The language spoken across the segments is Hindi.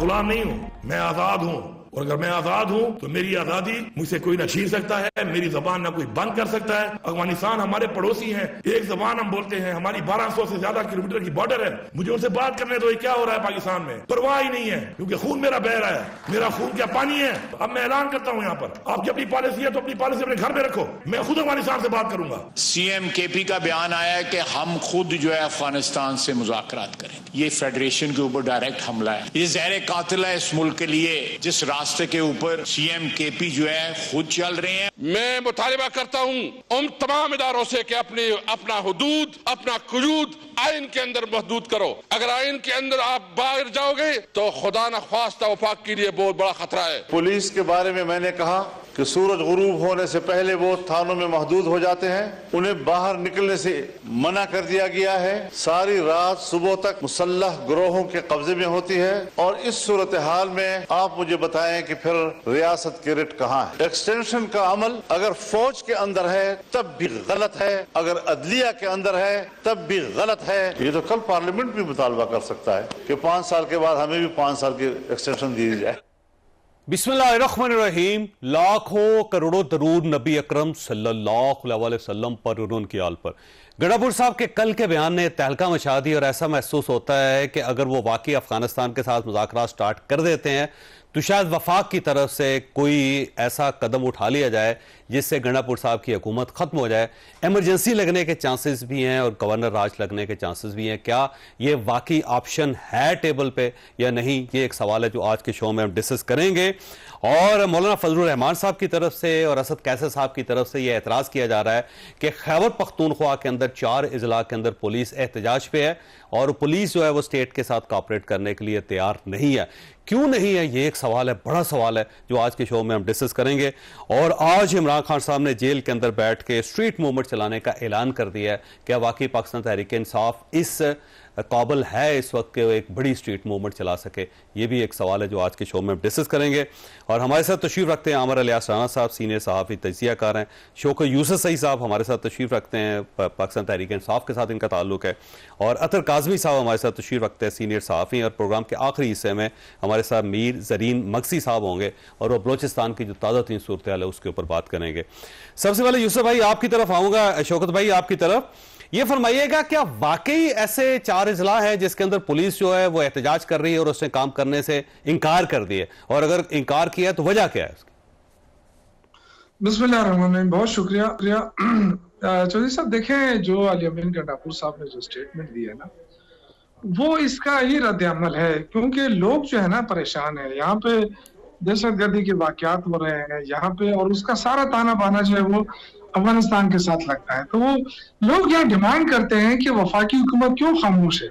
गुलाम नहीं हूँ, मैं आजाद हूँ। और अगर मैं आजाद हूँ तो मेरी आजादी मुझसे कोई ना छीन सकता है, मेरी जबान ना कोई बंद कर सकता है। अफगानिस्तान हमारे पड़ोसी हैं, एक जबान हम बोलते हैं, हमारी 1200 से ज्यादा किलोमीटर की बॉर्डर है। मुझे उनसे बात करने दो, क्या हो रहा है पाकिस्तान में, परवाह ही नहीं है, क्योंकि खून मेरा बह रहा है। मेरा खून क्या पानी है। अब मैं ऐलान करता हूँ यहाँ पर, आपकी अपनी पॉलिसी है तो अपनी पॉलिसी अपने घर में रखो, मैं खुद अफगानिस्तान से बात करूंगा। सीएम केपी का बयान आया है कि हम खुद जो है अफगानिस्तान से मुज़ाकरात करें। ये फेडरेशन के ऊपर डायरेक्ट हमला है, ये ज़हर कातिल है इस मुल्क के लिए, जिस रास्ते के ऊपर सीएम केपी जो है खुद चल रहे हैं। मैं मुतालिबा करता हूं उन तमाम इदारों से कि अपना हुदूद, अपना कुयूद आइन के अंदर महदूद करो। अगर आइन के अंदर आप बाहर जाओगे तो खुदा न ख्वास्ता वफाक के लिए बहुत बड़ा खतरा है। पुलिस के बारे में मैंने कहा कि सूरज गुरूब होने से पहले वो थानों में महदूद हो जाते हैं, उन्हें बाहर निकलने से मना कर दिया गया है। सारी रात सुबह तक मुसल्लह गिरोहों के कब्जे में होती है। और इस सूरत हाल में आप मुझे बताएं कि फिर रियासत की रिट कहाँ है। एक्सटेंशन का अमल अगर फौज के अंदर है तब भी गलत है, अगर अदलिया के अंदर है तब भी गलत है। ये तो कल पार्लियामेंट भी मुतालबा कर सकता है कि 5 साल के बाद हमें भी 5 साल की एक्सटेंशन दी जाए। बिस्मिल्लाहिर्रहमानिर्रहीम। लाखों करोड़ों दरूद नबी अकरम सल्लल्लाहु अलैहि वसल्लम पर और उनकी आल पर। गणापुर साहब के कल के बयान ने तहलका मचा दी और ऐसा महसूस होता है कि अगर वो वाकई अफगानिस्तान के साथ मुज़ाकरात स्टार्ट कर देते हैं तो शायद वफाक की तरफ से कोई ऐसा कदम उठा लिया जाए जिससे गणापुर साहब की हुकूमत खत्म हो जाए। इमरजेंसी लगने के चांसेस भी हैं और गवर्नर राज लगने के चांसेस भी हैं। क्या ये वाकई ऑप्शन है टेबल पे या नहीं, ये एक सवाल है जो आज के शो में हम डिस्कस करेंगे। और मौलाना फजलुर रहमान साहब की तरफ से और असद कैसर साहब की तरफ से यह एतराज़ किया जा रहा है कि खैबर पख्तूनख्वा के अंदर 4 अजला के अंदर पुलिस एहतजाज पे है और पुलिस जो है वो स्टेट के साथ कॉपरेट करने के लिए तैयार नहीं है। क्यों नहीं है, ये एक सवाल है, बड़ा सवाल है जो आज के शो में हम डिस्कस करेंगे। और आज इमरान खान साहब ने जेल के अंदर बैठ के स्ट्रीट मूवमेंट चलाने का ऐलान कर दिया है। क्या वाकई पाकिस्तान तहरीक इंसाफ इस काबिल है इस वक्त के एक बड़ी स्ट्रीट मूवमेंट चला सके, ये भी एक सवाल है जो आज के शो में हम डिस्कस करेंगे। और हमारे साथ तशरीफ रखते हैं आमिर इलियास राना साहब, सीनियर सहाफ़ी तजियाकार हैं। शौकत यूसुफ सईद साहब हमारे साथ तशरीफ रखते हैं, पाकिस्तान तहरीक इंसाफ के साथ इनका ताल्लुक है। और अतर काज़मी साहब हमारे साथ तशरीफ रखते हैं, सीनियर सहाफ़ी। और प्रोग्राम के आखिरी हिस्से में हमारे साथ मीर ज़रीन मक्सी साहब होंगे और वो बलोचिस्तान की जो ताज़ा तीन सूरत हाल है उसके ऊपर बात करेंगे। सबसे पहले यूसुफ भाई आपकी तरफ आऊँगा, शौकत भाई आपकी तरफ ये फरमाइएगा, क्या वाकई ऐसे 4 अजला हैं जिसके अंदर पुलिस जो है वो एहतजाज कर रही है और उसने काम करने से इनकार कर दिया, और अगर इनकार किया तो वजह क्या है उसकी? बिस्मिल्लाहिर्रहमानिर्रहीम, बहुत शुक्रिया। चौधरी साहब देखें, जो अली अमीन गंडापुर साहब ने जो स्टेटमेंट दिया ना, वो इसका ही रद्द अमल है, क्योंकि लोग जो है ना परेशान है। यहाँ पे दहशतगर्दी के वाकयात हो रहे हैं यहाँ पे, और उसका सारा ताना बाना जो है वो अफगानिस्तान के साथ लगता है। तो वो लोग यहाँ डिमांड करते हैं कि वफाकी हुकूमत क्यों खामोश है,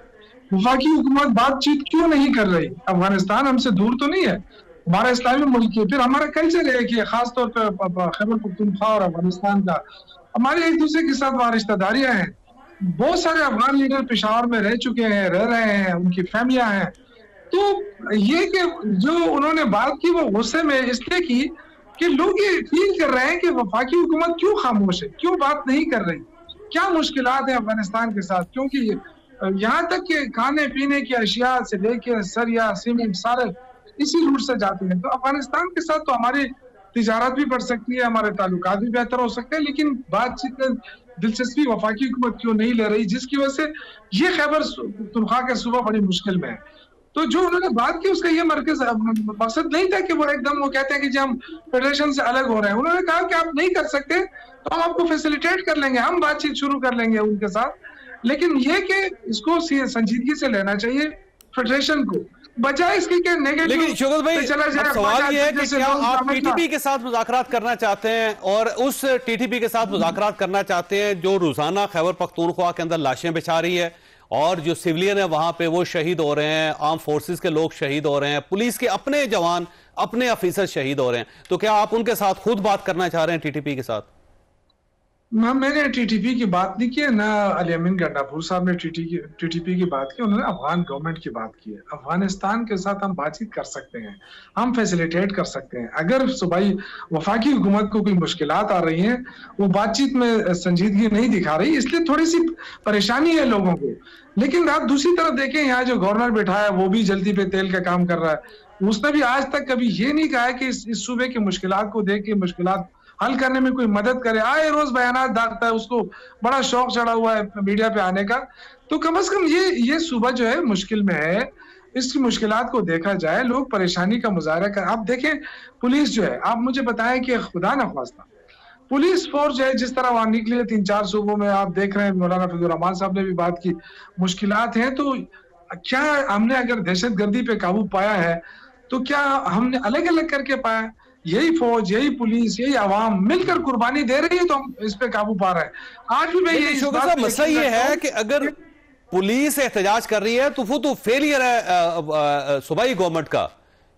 वफाकी हुकूमत बातचीत क्यों नहीं कर रही। अफगानिस्तान हमसे दूर तो नहीं है, हमारा इस्लामी मुल्क है, फिर हमारा कल्चर है कि खासतौर पर खैबर पख्तूनख्वा और अफगानिस्तान का हमारे एक दूसरे के साथ वहाँ रिश्तेदारियां हैं। बहुत सारे अफगान लीडर पेशावर में रह चुके हैं, रह रहे हैं, उनकी फैमिलियां हैं। तो ये कि जो उन्होंने बात की वो गुस्से में इसलिए की कि लोग ये फील कर रहे हैं कि वफाकी हुकूमत क्यों खामोश है, क्यों बात नहीं कर रही, क्या मुश्किलात है अफगानिस्तान के साथ। क्योंकि यहाँ तक कि खाने पीने की अशिया से लेके सरिया सीमेंट सारे इसी रूट से जाते हैं। तो अफगानिस्तान के साथ तो हमारी तिजारत भी बढ़ सकती है, हमारे ताल्लुकात भी बेहतर हो सकते हैं, लेकिन बातचीत में दिलचस्पी वफाकी हुकूमत क्यों नहीं ले रही, जिसकी वजह से ये खैबर पख्तूनख्वा के सूबा बड़ी मुश्किल में है। तो जो उन्होंने बात की उसका ये मकसद नहीं था कि वो एकदम वो कहते हैं कि जी हम फेडरेशन से अलग हो रहे हैं। उन्होंने कहा कि आप नहीं कर सकते तो हम आपको फैसिलिटेट कर लेंगे, हम बातचीत शुरू कर लेंगे उनके साथ, लेकिन ये कि इसको संजीदगी से लेना चाहिए फेडरेशन को, बजाय इसके के नेगेटिव। लेकिन शौकत भाई सवाल ये है कि क्या आप टीटीपी के साथ मुज़ाकरात करना चाहते हैं और उस टीटीपी के साथ मुज़ाकरात करना चाहते हैं जो रोजाना खैबर पख्तूनख्वा के अंदर लाशें बिछा रही है और जो सिविलियन है वहां पे वो शहीद हो रहे हैं, आर्म फोर्सेस के लोग शहीद हो रहे हैं, पुलिस के अपने जवान अपने ऑफिसर शहीद हो रहे हैं, तो क्या आप उनके साथ खुद बात करना चाह रहे हैं टीटीपी के साथ? मैंने टीटीपी की बात नहीं की है, ना अली अमीन गंडापुर साहब ने टीटीपी की बात की, उन्होंने अफगान गवर्नमेंट की बात की है। अफगानिस्तान के साथ हम बातचीत कर सकते हैं, हम फैसिलिटेट कर सकते हैं। अगर सूबाई वफाकी हुकूमत को कोई मुश्किलात आ रही हैं, वो बातचीत में संजीदगी नहीं दिखा रही, इसलिए थोड़ी सी परेशानी है लोगों को। लेकिन आप दूसरी तरफ देखें, यहाँ जो गवर्नर बैठा है वो भी जल्दी पे तेल का काम कर रहा है। उसने भी आज तक कभी ये नहीं कहा है कि इस सूबे की मुश्किलात को देख के मुश्किलात हल करने में कोई मदद करे। आए रोज बयानात डालता है, उसको बड़ा शौक चढ़ा हुआ है मीडिया पे आने का। तो कम से कम ये सूबा जो है मुश्किल में है, इसकी मुश्किलात को देखा जाए, लोग परेशानी का मुजाहरा कर। आप देखें पुलिस जो है, आप मुझे बताएं कि खुदा न ख्वास्ता पुलिस फोर्स जो है जिस तरह वहां निकली है 3-4 सूबों में, आप देख रहे हैं, मौलाना फजल रहमान साहब ने भी बात की, मुश्किलात हैं। तो क्या हमने अगर दहशतगर्दी पे काबू पाया है तो क्या हमने अलग अलग करके पाया? यही फौज, यही पुलिस, यही आवाम मिलकर कुर्बानी दे रही है तो हम इस पे काबू पा रहे हैं। आज भी मैं ये मसला ये है कि अगर पुलिस एहतजाज कर रही है तो वो तो फेलियर है सूबाई गवर्नमेंट का,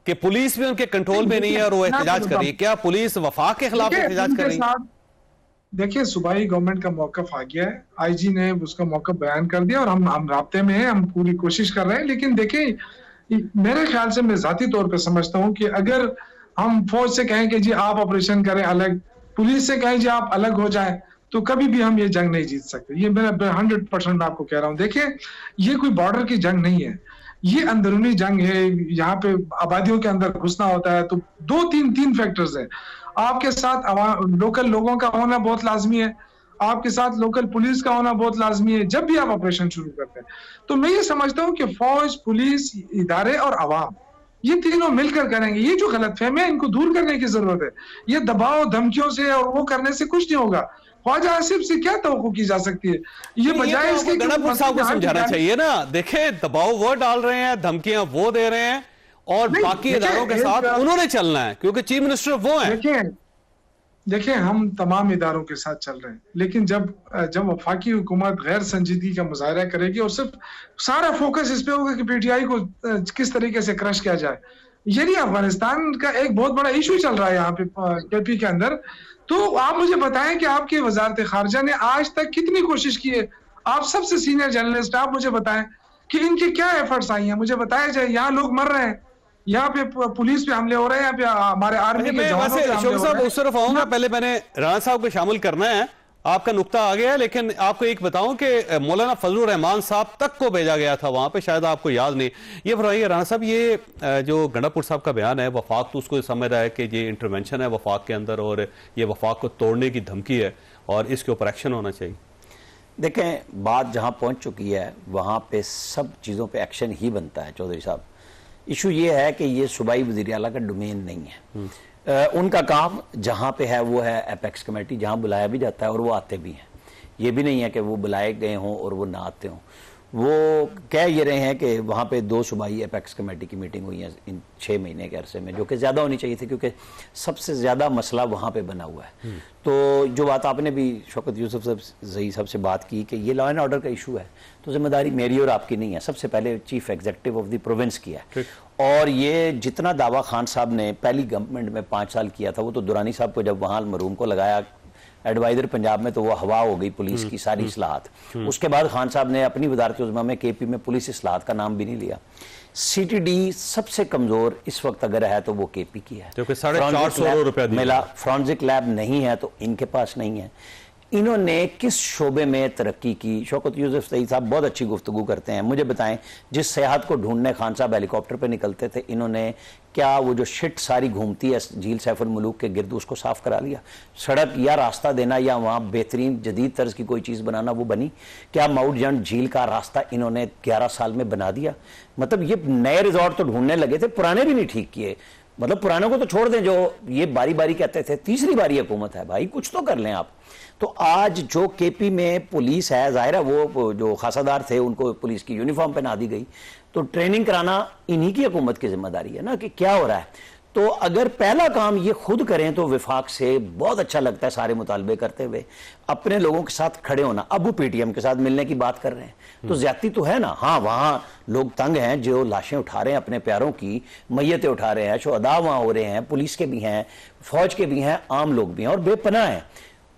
कि पुलिस भी उनके कंट्रोल में नहीं है और वो एहतजाज कर रही है। क्या पुलिस वफाक के खिलाफ एहतजाज कर रही है? देखिए, सूबाई गवर्नमेंट का मौकफ आ गया है, आईजी ने उसका मौकफ बयान कर दिया और हम राब्ते में हैं, हम पूरी कोशिश कर रहे हैं। लेकिन देखिए, मेरे ख्याल से मैं जाती तौर पर समझता हूँ कि अगर हम फौज से कहें कि जी आप ऑपरेशन करें अलग, पुलिस से कहें जी आप अलग हो जाएं, तो कभी भी हम ये जंग नहीं जीत सकते। ये मेरा 100% मैं आपको कह रहा हूँ। देखिए, ये कोई बॉर्डर की जंग नहीं है, ये अंदरूनी जंग है। यहाँ पे आबादियों के अंदर घुसना होता है तो तीन फैक्टर्स है। आपके साथ लोकल लोगों का होना बहुत लाजमी है, आपके साथ लोकल पुलिस का होना बहुत लाजमी है जब भी आप ऑपरेशन शुरू करते हैं। तो मैं ये समझता हूँ कि फौज, पुलिस, इदारे और आवाम, ये तीनों मिलकर करेंगे। ये जो गलतफहमियां, इनको दूर करने की जरूरत है। ये दबाव धमकियों से और वो करने से कुछ नहीं होगा। ख्वाजा आसिफ से क्या तवक्को की जा सकती है? ये बजाय इसके गंडापुर साहब को समझाना चाहिए ना। देखे, दबाव वो डाल रहे हैं, धमकियां वो दे रहे हैं, और बाकी इदारों के साथ उन्होंने चलना है क्योंकि चीफ मिनिस्टर वो हैं। देखिए, हम तमाम इदारों के साथ चल रहे हैं, लेकिन जब वफाकी हुकूमत गैर संजीदगी का मुजाहरा करेगी और सिर्फ सारा फोकस इस पे होगा कि पीटीआई को किस तरीके से क्रश किया जाए, यही अफगानिस्तान का एक बहुत बड़ा इशू चल रहा है यहाँ पे केपी के अंदर। तो आप मुझे बताएं कि आपकी वजारत खारजा ने आज तक कितनी कोशिश की है? आप सबसे सीनियर जर्नलिस्ट, आप मुझे बताएं कि इनके क्या एफर्ट्स आई हैं, मुझे बताया जाए। यहाँ लोग मर रहे हैं, यहाँ पे पुलिस पे हमले हो रहे हैं, यहाँ पे हमारे आर्मी के जवानों पे हमले हो रहे हैं। उस तरफ आऊंगा, पहले मैंने राणा साहब को शामिल करना है। आपका नुक्ता आ गया है, लेकिन आपको एक बताऊं कि मौलाना फजलुर रहमान साहब तक को भेजा गया था वहां पे, शायद आपको याद नहीं। ये बताइए राणा साहब, ये जो गंडापुर साहब का बयान है, वफाक तो उसको समझ रहा है कि ये इंटरवेंशन है वफाक के अंदर और ये वफाक को तोड़ने की धमकी है और इसके ऊपर एक्शन होना चाहिए। देखें, बात जहां पहुंच चुकी है वहां पे सब चीज़ों पे एक्शन ही बनता है चौधरी साहब। इशू ये है कि ये सूबाई वज़ीर आला का डोमेन नहीं है। उनका काम जहां पे है वो है एपेक्स कमेटी, जहां बुलाया भी जाता है और वो आते भी हैं। ये भी नहीं है कि वो बुलाए गए हों और वो ना आते हों। वो कह ये रहे हैं कि वहाँ पे 2 सूबाई एपेक्स कमेटी की मीटिंग हुई है इन 6 महीने के अरसे में, जो कि ज़्यादा होनी चाहिए थी क्योंकि सबसे ज़्यादा मसला वहाँ पे बना हुआ है। तो जो बात आपने भी शौकत यूसुफ साहब से बात की कि ये लॉ एंड ऑर्डर का इशू है, तो जिम्मेदारी मेरी और आपकी नहीं है, सबसे पहले chief executive of the province की है। और ये जितना दावा खान साहब ने पहली गवर्नमेंट में 5 साल किया था, वो तो दुरानी साहब को जब वहाँ मरूम को लगाया एडवाइजर पंजाब में, तो वो हवा हो गई पुलिस की सारी इस्लाहत। उसके बाद खान साहब ने अपनी वजारत उज़्मा में केपी में पुलिस इस्लाहत का नाम भी नहीं लिया। सीटीडी सबसे कमजोर इस वक्त अगर है तो वो केपी की है, क्योंकि 450 रुपया मिला। फॉरेंसिक लैब नहीं है तो इनके पास नहीं है। इन्होंने किस शोबे में तरक्की की? शौकत यूसुफ सईद साहब बहुत अच्छी गुफ्तगू करते हैं। मुझे बताएं, जिस सेहत को ढूंढने खान साहब हेलीकॉप्टर पे निकलते थे, इन्होंने क्या वो जो शिट सारी घूमती है झील सैफुल मुलूक के गिर्द, उसको साफ करा लिया? सड़क या रास्ता देना या वहाँ बेहतरीन जदीद तर्ज की कोई चीज़ बनाना, वो बनी? क्या माउंट जंट झील का रास्ता इन्होंने 11 साल में बना दिया? मतलब ये नए रिजॉर्ट तो ढूंढने लगे थे, पुराने भी नहीं ठीक किए। मतलब पुरानों को तो छोड़ दें, जो ये बारी बारी कहते थे, तीसरी बारी हुकूमत है भाई, कुछ तो कर लें आप। तो आज जो केपी में पुलिस है, जाहिर है वो जो खासादार थे उनको पुलिस की यूनिफॉर्म पहना दी गई, तो ट्रेनिंग कराना इन्हीं की हुकूमत की जिम्मेदारी है ना कि क्या हो रहा है। तो अगर पहला काम ये खुद करें तो विफाक से बहुत अच्छा लगता है, सारे मुतालबे करते हुए अपने लोगों के साथ खड़े होना। अब वो पीटीएम के साथ मिलने की बात कर रहे हैं, तो ज्यादती तो है ना। हाँ, वहाँ लोग तंग हैं, जो लाशें उठा रहे हैं अपने प्यारों की, मैयतें उठा रहे हैं, शुहदा वहाँ हो रहे हैं, पुलिस के भी हैं, फौज के भी हैं, आम लोग भी हैं और बेपनाह हैं।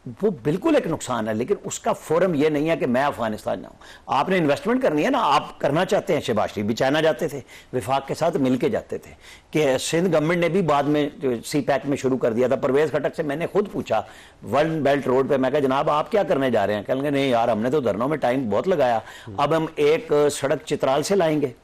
वो बिल्कुल एक नुकसान है, लेकिन उसका फोरम ये नहीं है कि मैं अफगानिस्तान जाऊं। आपने इन्वेस्टमेंट करनी है ना, आप करना चाहते हैं, शहबाज शरीफ भी चाइना जाते थे, विफाक के साथ मिलके जाते थे, कि सिंध गवर्नमेंट ने भी बाद में सी पैक में शुरू कर दिया था। परवेज खटक से मैंने खुद पूछा वन बेल्ट रोड पे, मैं कहा जनाब आप क्या करने जा रहे हैं? कहेंगे नहीं यार हमने तो धरनों में टाइम बहुत लगाया, अब हम एक सड़क चित्राल से लाएंगे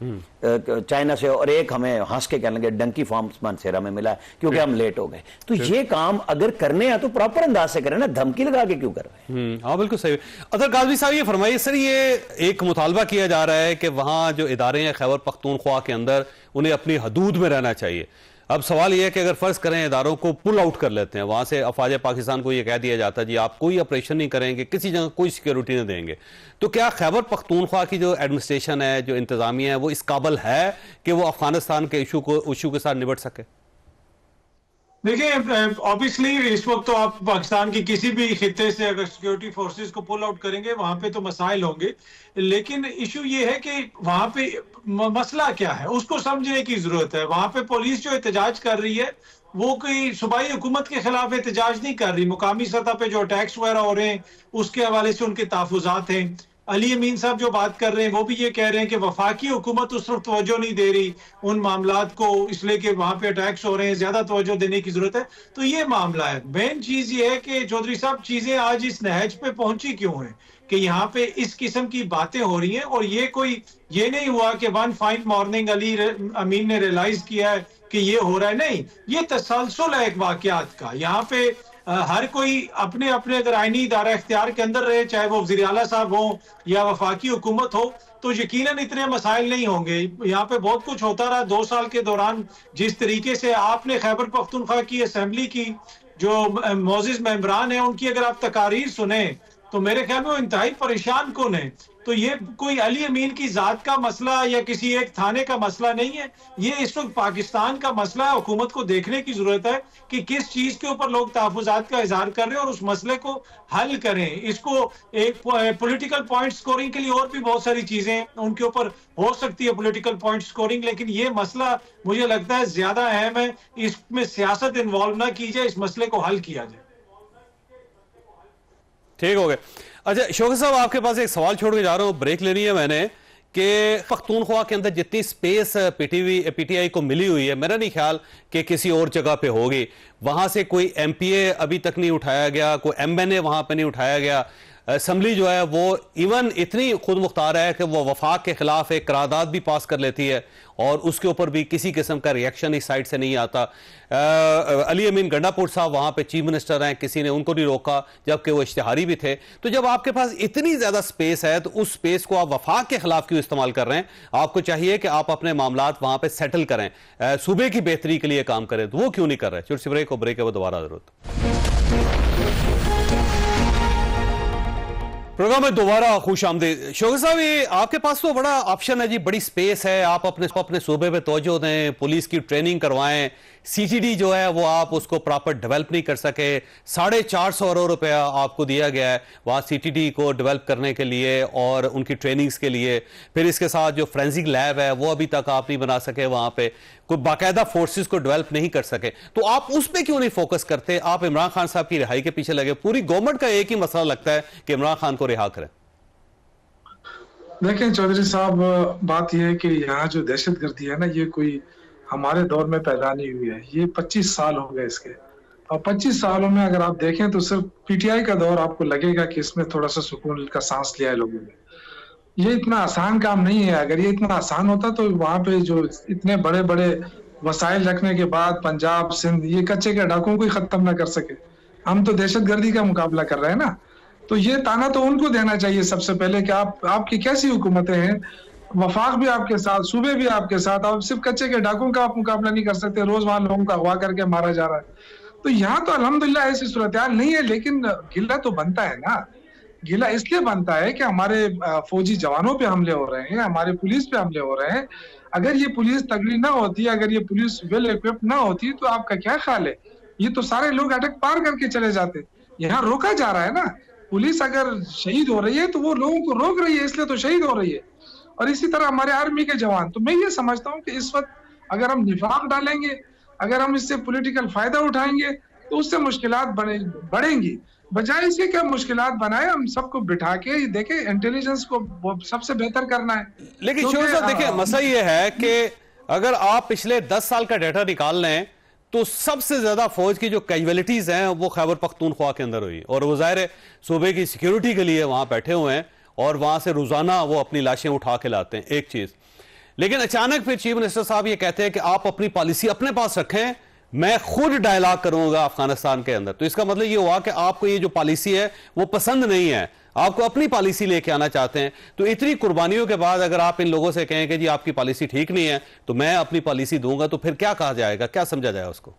चाइना से, और एक हमें हंस के कहेंगे डंकी फार्म्स मानसेरा में मिला क्योंकि हम लेट हो गए। तो ये काम अगर करने हैं तो प्रॉपर अंदाज से करें ना, धमकी लगा के क्यों कर रहे हैं? हाँ बिल्कुल सही। अदर काजमी साहब ये फरमाइए सर, ये एक मुतालबा किया जा रहा है कि वहां जो इदारे हैं खैबर पख्तूनख्वा के अंदर, उन्हें अपनी हदूद में रहना चाहिए। अब सवाल यह है कि अगर फर्ज करें इदारों को पुल आउट कर लेते हैं वहां से, अफवाज पाकिस्तान को यह कह दिया जाता है जी आप कोई ऑपरेशन नहीं करेंगे, किसी जगह कोई सिक्योरिटी नहीं देंगे, तो क्या खैबर पख्तूनख्वा की जो एडमिनिस्ट्रेशन है, जो इंतजामिया है, वो इस काबिल है कि वो अफगानिस्तान के इशू के साथ निपट सके? देखिए ऑब्वियसली इस वक्त तो आप पाकिस्तान की किसी भी खित्ते से अगर सिक्योरिटी फोर्सेस को पुल आउट करेंगे वहां पे तो मसाइल होंगे, लेकिन इशू ये है कि वहां पे मसला क्या है उसको समझने की जरूरत है। वहां पे पुलिस जो एहतजाज कर रही है वो कोई सूबाई हुकूमत के खिलाफ एहतजाज नहीं कर रही, मुकामी सतह पे जो अटैक्स वगैरह हो रहे हैं उसके हवाले से उनके तहफुजात हैं। अली अमीन साहब जो बात कर रहे हैं वो भी ये कह रहे हैं कि वफाकी हुकूमत उस तरफ तवज्जो नहीं दे रही उन मामलात को, इसलिए कि वहां पे अटैक्स हो रहे हैं, ज्यादा तवज्जो देने की जरूरत है। तो ये मामला है। मेन चीज ये है कि चौधरी साहब चीजें आज इस नहज पे पहुंची क्यों है कि यहाँ पे इस किस्म की बातें हो रही हैं, और ये नहीं हुआ कि वन फाइन मॉर्निंग अली अमीन ने रियलाइज किया है कि ये हो रहा है, नहीं, ये तसलसल है एक वाकयात का। यहाँ पे हर कोई अपने अपने अगर आईनी इदारा इख्तियार के अंदर रहे, चाहे वो वज़ीर आला साहब हो या वफाकी हुकूमत हो, तो यकीनन इतने मसाइल नहीं होंगे। यहाँ पे बहुत कुछ होता रहा 2 साल के दौरान। जिस तरीके से आपने खैबर पख्तूनख्वा की असेंबली की जो मोअज़्ज़िज़ मेंबरान है उनकी अगर आप तकारीर सुने तो मेरे ख्याल में वो इंतहाई परेशान कौन है। तो ये कोई अली अमीन की जात का मसला या किसी एक थाने का मसला नहीं है, ये इस वक्त पाकिस्तान का मसला है। हुकूमत को देखने की जरूरत है कि किस चीज के ऊपर लोग तहफुजात का इजहार कर रहे हैं और उस मसले को हल करें। इसको एक पॉलिटिकल पॉइंट स्कोरिंग के लिए और भी बहुत सारी चीजें उनके ऊपर हो सकती है पॉलिटिकल पॉइंट स्कोरिंग, लेकिन ये मसला मुझे लगता है ज्यादा अहम है, इसमें सियासत इन्वॉल्व ना की जाए, इस मसले को हल किया जाए। ठीक हो गया। अच्छा शौकत साहब आपके पास एक सवाल छोड़ के जा रहा हूं, ब्रेक लेनी है मैंने, कि पख्तूनख्वा के अंदर जितनी स्पेस पीटीआई को मिली हुई है, मेरा नहीं ख्याल कि किसी और जगह पे होगी। वहां से कोई एमपीए अभी तक नहीं उठाया गया, कोई एमएनए वहां पे नहीं उठाया गया। असम्बली जो है वो इवन इतनी खुद मुख्तार है कि वो वफाक के खिलाफ एक करारदाद भी पास कर लेती है और उसके ऊपर भी किसी किस्म का रिएक्शन इस साइड से नहीं आता। अली अमीन गंडापुर साहब वहां पे चीफ मिनिस्टर हैं, किसी ने उनको नहीं रोका जबकि वो इश्तिहारी भी थे। तो जब आपके पास इतनी ज्यादा स्पेस है तो उस स्पेस को आप वफाक के खिलाफ क्यों इस्तेमाल कर रहे हैं? आपको चाहिए कि आप अपने मामलात वहां पे सेटल करें, सूबे की बेहतरी के लिए काम करें, तो वो क्यों नहीं कर रहे? छोटी सी ब्रेक, ब्रेक है वो दोबारा जरूरत। प्रोग्राम में दोबारा खुश आमदीद। शौकत साहब ये आपके पास तो बड़ा ऑप्शन है जी, बड़ी स्पेस है, आप अपने सूबे पे तवज्जो दें, पुलिस की ट्रेनिंग करवाएं। सीटीडी जो है वो आप उसको प्रॉपर डेवलप नहीं कर सके। 450 करोड़ रुपया आपको दिया गया है वहाँ सीटीडी को डेवलप करने के लिए और उनकी ट्रेनिंग्स के लिए। फिर इसके साथ जो फोरेंसिक लैब है वो अभी तक आप नहीं बना सके, वहाँ पे कोई बाकायदा फोर्सेस को डेवलप नहीं कर सके। तो आप उस पर क्यों नहीं फोकस करते? आप इमरान खान साहब की रिहाई के पीछे लगे। पूरी गवर्नमेंट का एक ही मसला लगता है कि इमरान खान को रिहा करें। देखें चौधरी साहब, बात यह है कि यहाँ जो दहशतगर्दी है ना, ये कोई हमारे दौर में पैदा नहीं हुई है, ये 25 साल हो गए इसके। और 25 सालों में अगर आप देखें तो सिर्फ पीटीआई का दौर आपको लगेगा कि इसमें थोड़ा सा सुकून का सांस लिया है लोगों ने। ये इतना आसान काम नहीं है। अगर ये इतना आसान होता तो वहां पे जो इतने बड़े बड़े वसाइल रखने के बाद पंजाब सिंध ये कच्चे के डाकुओं को ही खत्म ना कर सके। हम तो दहशतगर्दी का मुकाबला कर रहे हैं ना, तो ये ताना तो उनको देना चाहिए सबसे पहले कि आपकी कैसी हुकूमतें हैं, वफाक भी आपके साथ, सूबे भी आपके साथ, आप सिर्फ कच्चे के डाकुओं का आप मुकाबला नहीं कर सकते। रोज वहां लोगों का अगवा करके मारा जा रहा है। तो यहाँ तो अल्हम्दुलिल्लाह ऐसी सूरत नहीं है, लेकिन गिला तो बनता है ना। गिला इसलिए बनता है कि हमारे फौजी जवानों पे हमले हो रहे हैं, हमारे पुलिस पे हमले हो रहे हैं। अगर ये पुलिस तगड़ी ना होती, अगर ये पुलिस वेल इक्विप्ड ना होती तो आपका क्या ख्याल है? ये तो सारे लोग अटक पार करके चले जाते। यहाँ रोका जा रहा है ना। पुलिस अगर शहीद हो रही है तो वो लोगों को रोक रही है, इसलिए तो शहीद हो रही है। और इसी तरह हमारे आर्मी के जवान। तो मैं ये समझता हूँ कि इस वक्त अगर हम निफाक डालेंगे, अगर हम इससे पॉलिटिकल फायदा उठाएंगे तो उससे मुश्किलात बढ़ेंगी। बजाय इसके क्या मुश्किलात बनाए, हम सबको बिठा के देखें, इंटेलिजेंस को सबसे बेहतर करना है। लेकिन शोर साहब देखिए, मसला ये है कि अगर आप पिछले 10 साल का डाटा निकाल लें तो सबसे ज्यादा फौज की जो कैजुअलिटीज हैं वो खैबर पख्तूनख्वा के अंदर हुई, और वो ज़ाहिर है सूबे की सिक्योरिटी के लिए वहां बैठे हुए हैं और वहां से रोजाना वो अपनी लाशें उठा के लाते हैं, एक चीज। लेकिन अचानक फिर चीफ मिनिस्टर साहब ये कहते हैं कि आप अपनी पॉलिसी अपने पास रखें, मैं खुद डायलॉग करूंगा अफगानिस्तान के अंदर। तो इसका मतलब ये हुआ कि आपको ये जो पॉलिसी है वो पसंद नहीं है, आपको अपनी पॉलिसी लेके आना चाहते हैं। तो इतनी कुर्बानियों के बाद अगर आप इन लोगों से कहें कि जी आपकी पॉलिसी ठीक नहीं है तो मैं अपनी पॉलिसी दूंगा, तो फिर क्या कहा जाएगा, क्या समझा जाएगा उसको?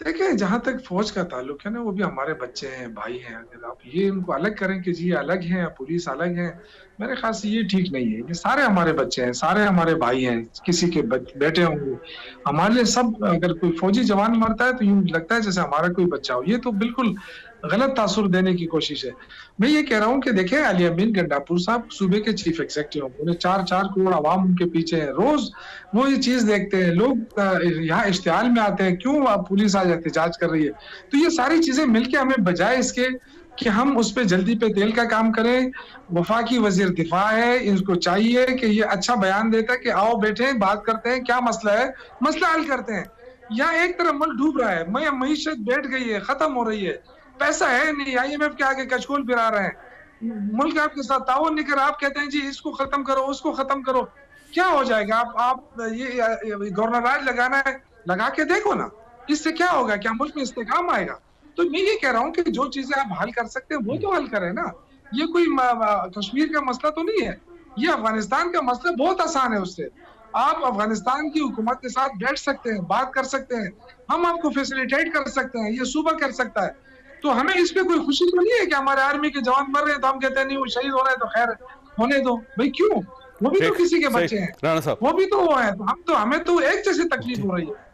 देखिए, जहां तक फौज का ताल्लुक है ना, वो भी हमारे बच्चे हैं, भाई हैं। अगर आप ये उनको अलग करें कि जी अलग हैं या पुलिस अलग है, मेरे ख्याल से ये ठीक नहीं है। ये सारे हमारे बच्चे हैं, सारे हमारे भाई हैं, किसी के बेटे होंगे हमारे लिए सब। अगर कोई फौजी जवान मरता है तो यूं लगता है जैसे हमारा कोई बच्चा हो। ये तो बिल्कुल गलत तासुर देने की कोशिश है। मैं ये कह रहा हूँ कि देखें, अली अमीन गंडापुर साहब सूबे के चीफ एग्जीक्यूटिव हैं, उन्हें 4-4 करोड़ आवाम उनके पीछे है, रोज वो ये चीज देखते हैं। लोग यहाँ इश्तिहाल में आते हैं, क्यों पुलिस आज एहतजाज कर रही है? तो ये सारी चीजें मिलके हमें, बजाय इसके कि हम उस पे जल्दी पे तेल का काम करें, वफाकी वजीर दिफा है, इनको चाहिए कि ये अच्छा बयान देता है कि आओ बैठे बात करते हैं, क्या मसला है, मसला हल करते हैं। यहाँ एक तरफ मुल्क डूब रहा है, मईशत बैठ गई है, खत्म हो रही है, पैसा है नहीं, IMF के आगे कचकोल फिरा रहे हैं, मुल्क आपके साथ ताउन नहीं कर रहा, आप कहते हैं जी इसको खत्म करो, उसको खत्म करो। क्या हो जाएगा? आप ये गवर्नर राज लगाना है, लगा के देखो ना, इससे क्या होगा? क्या मुल्क में इस्तेकाम आएगा? तो मैं ये कह रहा हूँ कि जो चीजें आप हल कर सकते हैं वो तो हल करें ना। ये कोई कश्मीर का मसला तो नहीं है, ये अफगानिस्तान का मसला बहुत आसान है। उससे आप अफगानिस्तान की हुकूमत के साथ बैठ सकते हैं, बात कर सकते हैं, हम आपको फैसिलिटेट कर सकते हैं, ये सूबा कर सकता है। तो हमें इस पे कोई खुशी तो नहीं है कि हमारे आर्मी के जवान मर रहे हैं तो हम कहते हैं नहीं वो शहीद हो रहे हैं तो खैर होने दो। भाई क्यों? वो भी तो किसी के बच्चे हैं, वो भी तो वो है, तो हमें तो एक जैसी तकलीफ हो रही है।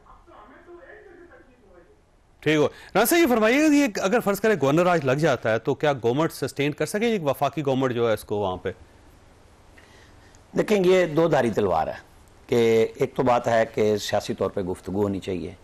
ठीक हो राणा साहब, ये फरमाइएगा, ये अगर फर्ज करें गवर्नर राज लग जाता है तो क्या गवर्नमेंट सस्टेन कर सके, वफाकी गवर्नमेंट जो है इसको वहां पे? देखें, ये दो धारी तलवार है कि एक तो बात है कि सियासी तौर पे गुफ्तगू होनी चाहिए,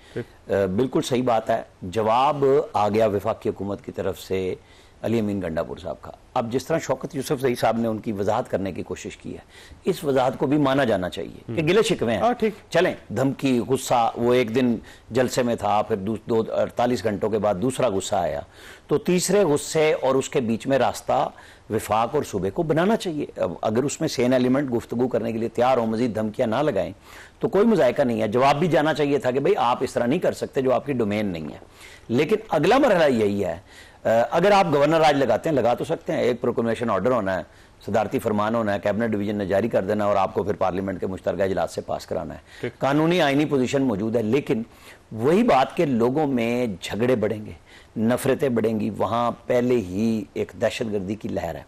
बिल्कुल सही बात है। जवाब आ गया वफाकी हुकूमत की तरफ से अली अमीन गंडापुर साहब का। अब जिस तरह शौकत यूसुफजई साहब ने उनकी वजाहत करने की कोशिश की है, इस वजाहत को भी माना जाना चाहिए कि गिले शिकवे हैं, चलें, धमकी, गुस्सा, वो एक दिन जलसे में था, फिर 48 घंटों के बाद दूसरा गुस्सा आया, तो तीसरे गुस्से और उसके बीच में रास्ता विफाक और सूबे को बनाना चाहिए। अब अगर उसमें सेन एलिमेंट गुफ्तगू करने के लिए तैयार हो, मजीद धमकियां ना लगाएं, तो कोई मुजायका नहीं है। जवाब भी जाना चाहिए था कि भाई आप इस तरह नहीं कर सकते, जो आपकी डोमेन नहीं है। लेकिन अगला मरहला यही है, अगर आप गवर्नर राज लगाते हैं, लगा तो सकते हैं, एक प्रोक्लेमेशन ऑर्डर होना है, सदारती फरमान होना है, कैबिनेट डिवीजन ने जारी कर देना और आपको फिर पार्लियामेंट के मुश्तरका इजलास से पास कराना है। कानूनी आईनी पोजीशन मौजूद है, लेकिन वही बात के लोगों में झगड़े बढ़ेंगे, नफरतें बढ़ेंगी, वहां पहले ही एक दहशतगर्दी की लहर है।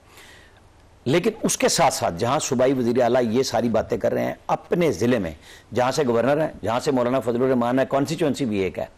लेकिन उसके साथ साथ जहां सूबाई वजीर आला ये सारी बातें कर रहे हैं अपने जिले में, जहां से गवर्नर है, जहां से मौलाना फजलुर रहमान है, कॉन्स्टिट्यूंसी भी एक है,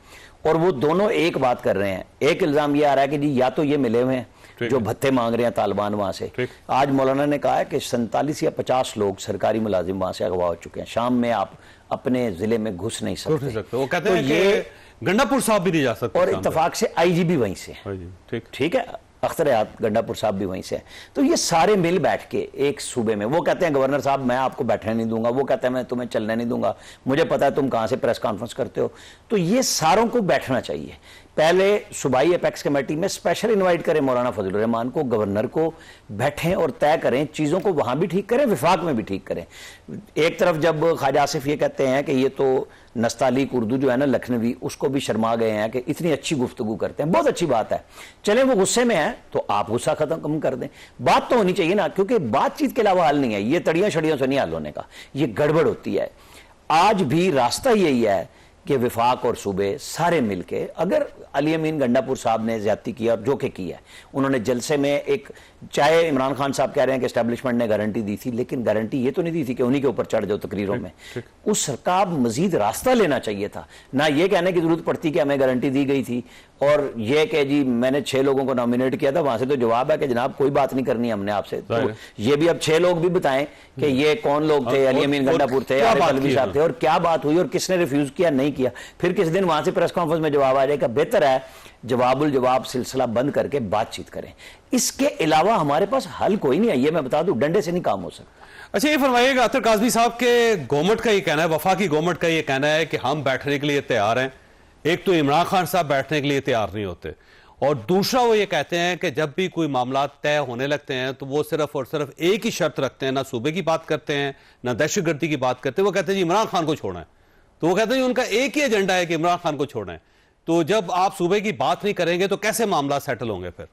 और वो दोनों एक बात कर रहे हैं। एक इल्जाम ये आ रहा है कि जी या तो ये मिले हुए हैं जो भत्ते मांग रहे हैं तालिबान वहां से। आज मौलाना ने कहा है कि 47 या 50 लोग सरकारी मुलाजिम वहां से अगवा हो चुके हैं, शाम में आप अपने जिले में घुस नहीं सकते। वो कहते हैं कि गंडापुर साहब भी नहीं जा सकते, और इत्तेफाक से IG भी वहीं से, ठीक है, अख्तर गंडापुर साहब भी वहीं से है। तो ये सारे मिल बैठ के एक सूबे में, वो कहते हैं गवर्नर साहब मैं आपको बैठने नहीं दूंगा, वो कहते हैं मैं तुम्हें चलने नहीं दूंगा, मुझे पता है तुम कहां से प्रेस कॉन्फ्रेंस करते हो। तो ये सारों को बैठना चाहिए। पहले सूबाई एपेक्स कमेटी में स्पेशल इनवाइट करें मौलाना फजलुर रहमान को, गवर्नर को, बैठें और तय करें, चीज़ों को वहां भी ठीक करें, विफाक में भी ठीक करें। एक तरफ जब ख्वाजा आसिफ ये कहते हैं कि ये तो नस्तालीक उर्दू जो है ना लखनवी, उसको भी शर्मा गए हैं कि इतनी अच्छी गुफ्तगू करते हैं, बहुत अच्छी बात है, चलें वो गुस्से में है तो आप गुस्सा खत्म कर दें। बात तो होनी चाहिए ना, क्योंकि बातचीत के अलावा हल नहीं है, ये तड़ियां शड़ियों से नहीं हल होने का, ये गड़बड़ होती है। आज भी रास्ता यही है कि विफाक और सूबे सारे मिलके, अगर अली अमीन गंडापुर साहब ने ज्यादती की और जो कि की है, उन्होंने जलसे में एक, चाहे इमरान खान साहब कह रहे हैं कि एस्टेब्लिशमेंट ने गारंटी दी थी, लेकिन गारंटी ये तो नहीं दी थी कि उन्हीं के ऊपर चढ़ जाओ तकरीरों में। उसका मजीद रास्ता लेना चाहिए था, ना ये कहने की जरूरत पड़ती कि हमें गारंटी दी गई थी और ये कि जी मैंने 6 लोगों को नॉमिनेट किया था, वहां से तो जवाब है कि जनाब कोई बात नहीं करनी हमने आपसे। तो ये भी अब 6 लोग भी बताएं कि ये कौन लोग थे, अली अमीन गंडापुर थे, आरिफ अलवी साहब थे, और क्या बात हुई और किसने रिफ्यूज किया, नहीं किया। फिर किसी दिन वहां से प्रेस कॉन्फ्रेंस में जवाब आ जाएगा। बेहतर है जवाबुल जवाब सिलसिला बंद करके बातचीत करें। इसके अलावा हमारे पास हल कोई नहीं है, ये मैं बता दूं, डंडे से नहीं काम हो सकता। अच्छा ये फरमाइएगा, अतर काज़मी साहब के गवर्नमेंट का ये कहना है, वफाकी गवर्नमेंट का ये कहना है कि हम बैठने के लिए तैयार हैं। एक तो इमरान खान साहब बैठने के लिए तैयार नहीं होते, और दूसरा वो ये कहते हैं कि जब भी कोई मामला तय होने लगते हैं तो वो सिर्फ और सिर्फ एक ही शर्त रखते हैं, ना सूबे की बात करते हैं ना दहशतगर्दी की बात करते हैं, वो कहते हैं जी इमरान खान को छोड़ना है। तो वो कहते हैं उनका एक ही एजेंडा है कि इमरान खान को छोड़ना है। तो जब आप सूबे की बात नहीं करेंगे तो कैसे मामला सेटल होंगे फिर?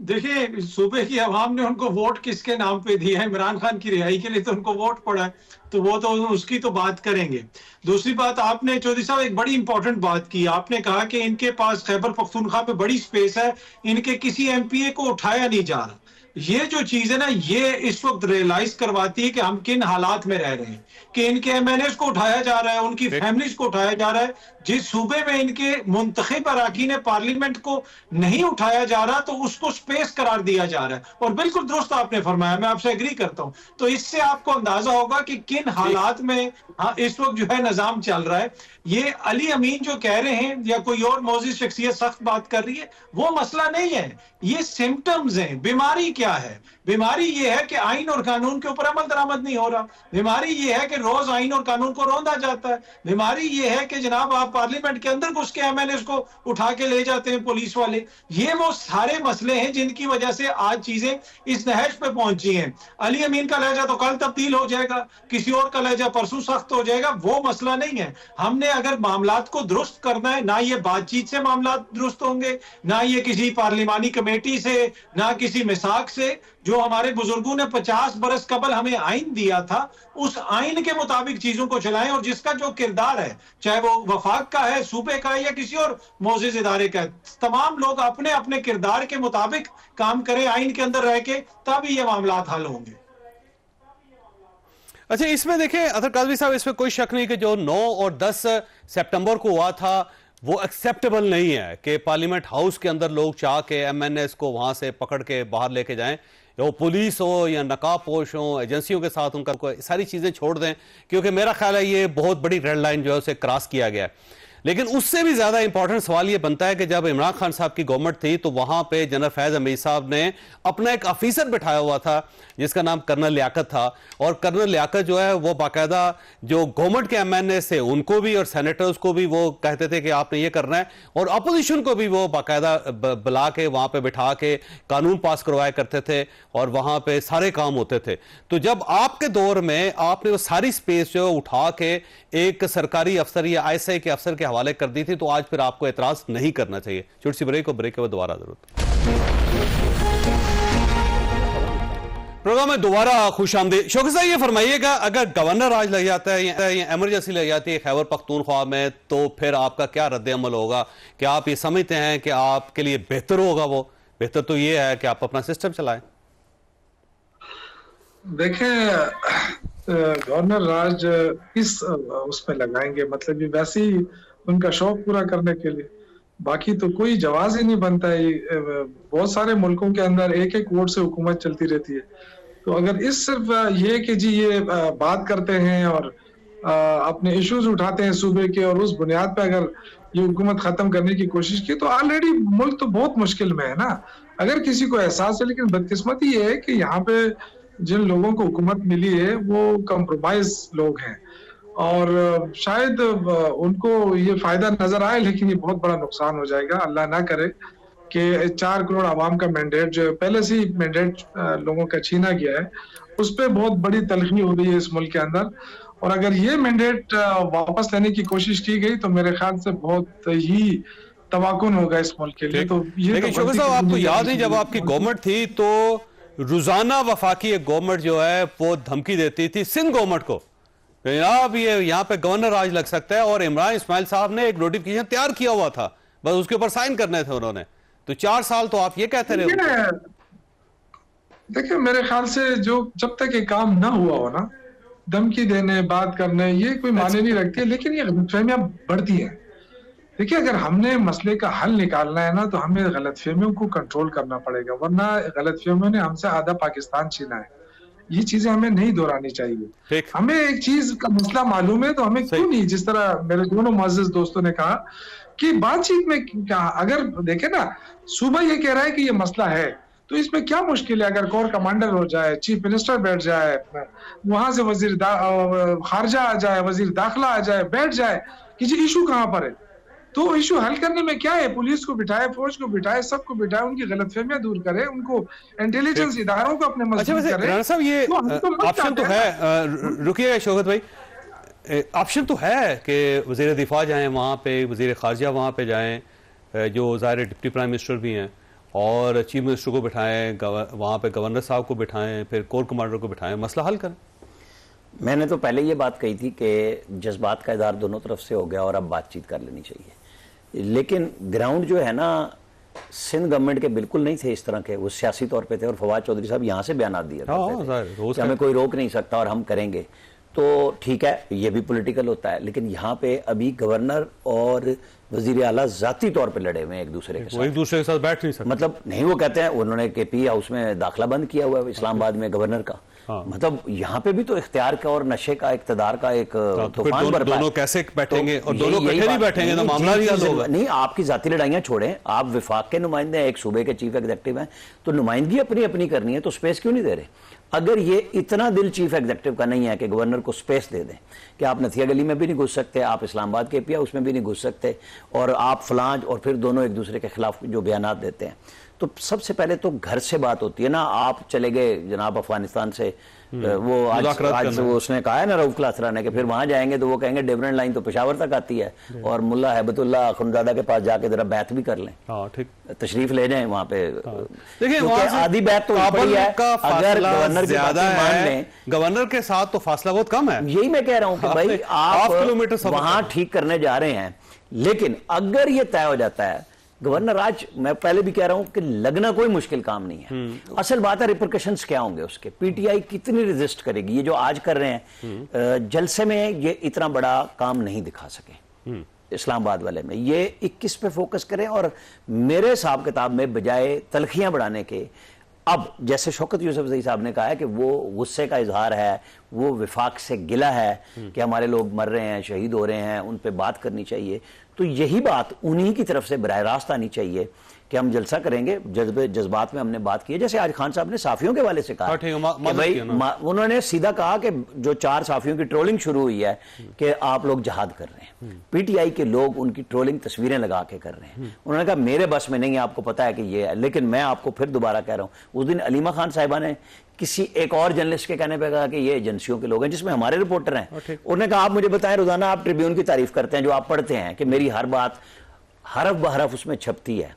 देखिए, सूबे की आवाम ने उनको वोट किसके नाम पे दिया है? इमरान खान की रिहाई के लिए तो उनको वोट पड़ा है, तो वो तो उसकी तो बात करेंगे। दूसरी बात, आपने चौधरी साहब एक बड़ी इंपॉर्टेंट बात की, आपने कहा कि इनके पास खैबर पख्तूनख्वा में बड़ी स्पेस है, इनके किसी एमपीए को उठाया नहीं जा रहा। ये जो चीज है ना, ये इस वक्त रियलाइज करवाती है कि हम किन हालात में रह रहे हैं, कि इनके एमएनएस को उठाया जा रहा है, उनकी फैमिलीज को उठाया जा रहा है। जिस सूबे में इनके मुंतखब अराकीन पार्लियामेंट को नहीं उठाया जा रहा, तो उसको स्पेस करार दिया जा रहा है। और बिल्कुल दुरुस्त आपने फरमाया, मैं आपसे एग्री करता हूं। तो इससे आपको अंदाजा होगा कि किन हालात में इस वक्त जो है निजाम चल रहा है। ये अली अमीन जो कह रहे हैं या कोई और मौजूद शख्सियत सख्त बात कर रही है, वो मसला नहीं है, ये सिम्टम्स हैं। बीमारी क्या है? बीमारी ये है कि आइन और कानून के ऊपर अमल दरामद नहीं हो रहा। बीमारी ये है कि रोज आइन और कानून को रौंदा जाता है। बीमारी ये है कि जनाब आप पार्लियामेंट के अंदर घुस के एमएनएस को उठा के ले जाते हैं पुलिस वाले। ये वो सारे मसले हैं जिनकी वजह से आज चीजें इस नहज पे पहुंची हैं। अली अमीन का लहजा तो कल तब्दील हो जाएगा, किसी और का लहजा परसों सख्त हो जाएगा, वो मसला नहीं है। हमने अगर मामलात को दुरुस्त करना है, ना ये बातचीत से मामलात दुरुस्त होंगे, ना ये किसी पार्लिमानी कमेटी से, ना किसी मिसाक से। जो हमारे बुजुर्गों ने 50 बरस कबल हमें आइन दिया था, उस आइन के मुताबिक चीजों को चलाएं, और जिसका जो किरदार है, चाहे वो वफाक का है, सूबे का है, या किसी और मोअज़्ज़िज़ इदारे का है, तमाम लोग अपने अपने किरदार के मुताबिक काम करें आइन के अंदर रह के, तभी ये मामलात हल होंगे। अच्छा इसमें देखें अतर काज़मी साहब, इसमें कोई शक नहीं कि जो 9 और 10 सितंबर को हुआ था वो एक्सेप्टेबल नहीं है कि पार्लियामेंट हाउस के अंदर लोग चाह के एमएनएस को वहां से पकड़ के बाहर लेके जाएं, या वो पुलिस हो या नकाबपोश हो, एजेंसियों के साथ उनका सारी चीजें छोड़ दें, क्योंकि मेरा ख्याल है ये बहुत बड़ी रेड लाइन जो है उसे क्रॉस किया गया है। लेकिन उससे भी ज्यादा इंपॉर्टेंट सवाल ये बनता है कि जब इमरान खान साहब की गवर्नमेंट थी तो वहां पे जनरल फैज हमीद साहब ने अपना एक ऑफिसर बिठाया हुआ था जिसका नाम कर्नल लियाकत था, और कर्नल लियाकत जो है वो बाकायदा जो गवर्नमेंट के एमएनए थे उनको भी और सेनेटर्स को भी वो कहते थे कि आपने ये करना है, और अपोजिशन को भी वो बाकायदा बुला के वहां पे बिठा के कानून पास करवाया करते थे, और वहां पे सारे काम होते थे। तो जब आपके दौर में आपने वो सारी स्पेस जो उठा के एक सरकारी अफसर या आईएसआई के अफसर के हवाले कर दी थी, तो आज फिर आपको एतराज नहीं करना चाहिए। छोटी सी ब्रेक, और ब्रेक के बाद दोबारा जरूरत। प्रोग्राम में दोबारा खुशामदीद। शौकत साहब ये फरमाइएगा, अगर गवर्नर राज लग जाता है या इमरजेंसी लग जाती है खैबर पख्तूनख्वा में, तो फिर आपका क्या रद्द-ए-अमल होगा? क्या आप ये समझते हैं कि आपके लिए बेहतर होगा? वो बेहतर तो ये है कि आप अपना सिस्टम चलाएं। देखें, गवर्नर राज किस उसमें लगाएंगे, मतलब ये वैसे ही उनका शौक पूरा करने के लिए, बाकी तो कोई जवाब ही नहीं बनता है। बहुत सारे मुल्कों के अंदर एक एक वोट से हुकूमत चलती रहती है। तो अगर इस सिर्फ ये कि जी ये बात करते हैं और अपने इश्यूज उठाते हैं सूबे के, और उस बुनियाद पे अगर ये हुकूमत खत्म करने की कोशिश की, तो ऑलरेडी मुल्क तो बहुत मुश्किल में है ना। अगर किसी को एहसास है, लेकिन बदकिस्मती ये है कि यहाँ पे जिन लोगों को हुकूमत मिली है वो कंप्रोमाइज लोग हैं, और शायद उनको ये फायदा नजर आए, लेकिन ये बहुत बड़ा नुकसान हो जाएगा। अल्लाह ना करे कि 4 करोड़ आवाम का मैंडेट जो पहले से ही मैंडेट लोगों का छीना गया है, उस पर बहुत बड़ी तलखी हो रही है इस मुल्क के अंदर। और अगर ये मैंडेट वापस लेने की कोशिश की गई तो मेरे ख्याल से बहुत ही तबाकुन होगा इस मुल्क के लिए। तो ये लेकिन शौकत साहब, आपको याद नहीं जब आपकी गवर्नमेंट थी तो रोजाना वफाकी एक गवर्नमेंट जो है वो धमकी देती थी सिंध गवर्नमेंट को, जनाब ये यहाँ पे गवर्नर राज लग सकता है, और इमरान इस्माइल साहब ने एक नोटिफिकेशन तैयार किया हुआ था, बस उसके ऊपर साइन करने थे उन्होंने। तो 4 साल तो आप ये कहते रहे। देखिए, मेरे ख्याल से जो जब तक ये काम ना हुआ हो ना, धमकी देने, बात करने, ये कोई माने नहीं रखती है, लेकिन ये गलतफहमियां बढ़ती हैं। देखिए, अगर हमने मसले का हल निकालना है ना, तो हमें गलतफहमियों को कंट्रोल करना पड़ेगा, वरना गलतफहमियों ने हमसे आधा पाकिस्तान छीना है। ये चीजें हमें नहीं दोहरानी चाहिए। ठीक। हमें एक चीज का मसला मालूम है, तो हमें क्यों नहीं, जिस तरह मेरे दोनों मुअज़्ज़िज़ दोस्तों ने कहा कि बातचीत में क्या, अगर देखे ना, सूबा ये कह रहा है कि ये मसला है, तो इसमें क्या मुश्किल है? अगर कोर कमांडर हो जाए, चीफ मिनिस्टर बैठ जाए, वहां से वजीर खारजा आ जाए, वजीर दाखिला आ जाए, बैठ जाए कि जी इशू कहां पर है, तो इशू हल करने में क्या है? पुलिस को बिठाए, फौज को बिठाए, सबको बिठाए, उनकी गलतफहमियां दूर करे, उनको इंटेलिजेंस इदारों को अपने अच्छा, मजबूत करे। राणा साहब, ये ऑप्शन तो है, रुकिए शौकत भाई, ऑप्शन तो है कि वजीर दिफा जाएं वहाँ पे, वजीर खारजा वहाँ पे जाएं, जो ज़ाहिर डिप्टी प्राइम मिनिस्टर भी हैं, और चीफ मिनिस्टर को बिठाएं, वहाँ पे गवर्नर साहब को बिठाएं, फिर कोर कमांडर को बिठाएं, मसला हल करें। मैंने तो पहले ये बात कही थी कि जज्बात का इज़हार दोनों तरफ से हो गया और अब बातचीत कर लेनी चाहिए, लेकिन ग्राउंड जो है ना, सिंध गवर्नमेंट के बिल्कुल नहीं थे इस तरह के, वो सियासी तौर पे थे, और फवाद चौधरी साहब यहाँ से बयान दिए थे कि हमें कोई रोक नहीं सकता और हम करेंगे। तो ठीक है, ये भी पॉलिटिकल होता है, लेकिन यहाँ पे अभी गवर्नर और वजीर आला जाती तौर पे लड़े हुए हैं एक दूसरे के साथ, एक दूसरे के साथ बैठ नहीं सकते। मतलब नहीं, वो कहते हैं उन्होंने केपी हाउस में दाखिला बंद किया हुआ है इस्लामाबाद में गवर्नर का। हाँ। मतलब यहाँ पे भी तो इख्तियार का और नशे का, इख्तिदार का एक तूफान बरपा है। दोनों कैसे बैठेंगे, और दोनों इकट्ठे नहीं बैठेंगे तो मामला ही हल होगा। नहीं, आपकी जाती लड़ाइयां छोड़ें, आप विफाक के नुमाइंदे हैं, एक सूबे के चीफ एग्जीक्यूटिव हैं, तो नुमाइंदगी अपनी अपनी करनी है, तो स्पेस क्यों नहीं दे रहे? अगर ये इतना दिल चीफ एग्जीक्यूटिव का नहीं है कि गवर्नर को स्पेस दे दें कि आप नथिया गली में भी नहीं घुस सकते, आप इस्लामाबाद के पिया उसमें भी नहीं घुस सकते, और आप फलांज, और फिर दोनों एक दूसरे के खिलाफ जो बयान देते हैं, तो सबसे पहले तो घर से बात होती है ना। आप चले गए जनाब अफगानिस्तान से, वो आज वो उसने कहा है ना रऊफ क्लासरा ने कि फिर वहां जाएंगे तो वो कहेंगे डिफरेंट लाइन तो पेशावर तक आती है, और मुल्ला हैबतुल्लाह अखुनजादा के पास जाके जरा बैत भी कर लें, ठीक, तशरीफ ले जाएं वहां पे। देखिए आधी बैत तो बड़ी है, अगर गवर्नर की बात मान लें, गवर्नर के साथ तो फासला बहुत कम है। यही मैं कह रहा हूं कि भाई आप वहां ठीक करने जा रहे हैं, लेकिन अगर ये तय हो जाता है गवर्नर, आज मैं पहले भी कह रहा हूं कि लगना कोई मुश्किल काम नहीं है। असल बात है रिपरकशंस क्या होंगे उसके, पीटीआई कितनी रेजिस्ट करेगी। ये जो आज कर रहे हैं जलसे में, ये इतना बड़ा काम नहीं दिखा सके इस्लामाबाद वाले में, ये 21 पे फोकस करें, और मेरे हिसाब किताब में बजाय तलखियां बढ़ाने के, अब जैसे शौकत यूसुफजई साहब ने कहा है कि वो गुस्से का इजहार है, वो विफाक से गिला है कि हमारे लोग मर रहे हैं, शहीद हो रहे हैं, उन पे बात करनी चाहिए, तो यही बात उन्हीं की तरफ से बराह रास्त आनी चाहिए कि हम जलसा करेंगे, जज्बात में हमने बात की है। जैसे आज खान साहब ने साफियों के वाले से कहा कि भाई, उन्होंने सीधा कहा कि जो 4 साफियों की ट्रोलिंग शुरू हुई है कि आप लोग जहाद कर रहे हैं, पीटीआई के लोग उनकी ट्रोलिंग तस्वीरें लगा के कर रहे हैं। उन्होंने कहा मेरे बस में नहीं है, आपको पता है कि ये है, लेकिन मैं आपको फिर दोबारा कह रहा हूं, उस दिन अलीमा खान साहिबा ने किसी एक और जर्नलिस्ट के कहने पे कहा कि ये एजेंसियों के लोग हैं, जिसमें हमारे रिपोर्टर हैं। उन्होंने कहा आप मुझे बताएं, रोजाना आप ट्रिब्यून की तारीफ करते हैं, जो आप पढ़ते हैं कि मेरी हर बात हरफ बहरफ उसमें छपती है,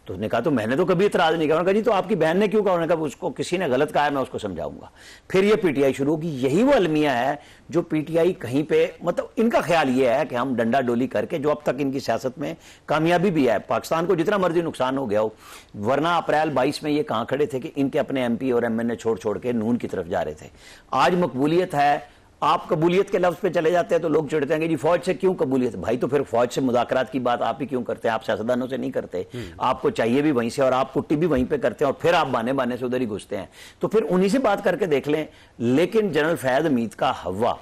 तो उसने कहा तो मैंने तो कभी इतराज नहीं किया। उन्होंने कहा जी तो आपकी बहन ने क्यों कहा? उन्होंने कहा उसको किसी ने गलत कहा है, मैं उसको समझाऊंगा। फिर ये पीटीआई शुरू होगी। यही वो अलमिया है जो पीटीआई कहीं पे, मतलब इनका ख्याल ये है कि हम डंडा डोली करके, जो अब तक इनकी सियासत में कामयाबी भी है, पाकिस्तान को जितना मर्जी नुकसान हो गया हो, वरना अप्रैल 22 में ये कहां खड़े थे कि इनके अपने एमपी और एमएनए छोड़ छोड़ के नून की तरफ जा रहे थे। आज मकबूलियत है, आप कबूलियत के लफ्ज पे चले जाते हैं तो लोग चिढ़ते हैं कि जी फौज से क्यों कबूलियत? भाई तो फिर फौज से मुज़ाकरात की बात आप ही क्यों करते हैं? आप सियासतदानों से नहीं करते, आपको चाहिए भी वहीं से, और आप पुट्टी भी वहीं पे करते हैं, और फिर आप बाने बाने से उधर ही घुसते हैं। तो फिर उन्हीं से बात करके देख लें। लेकिन जनरल फैज हमीद का हवा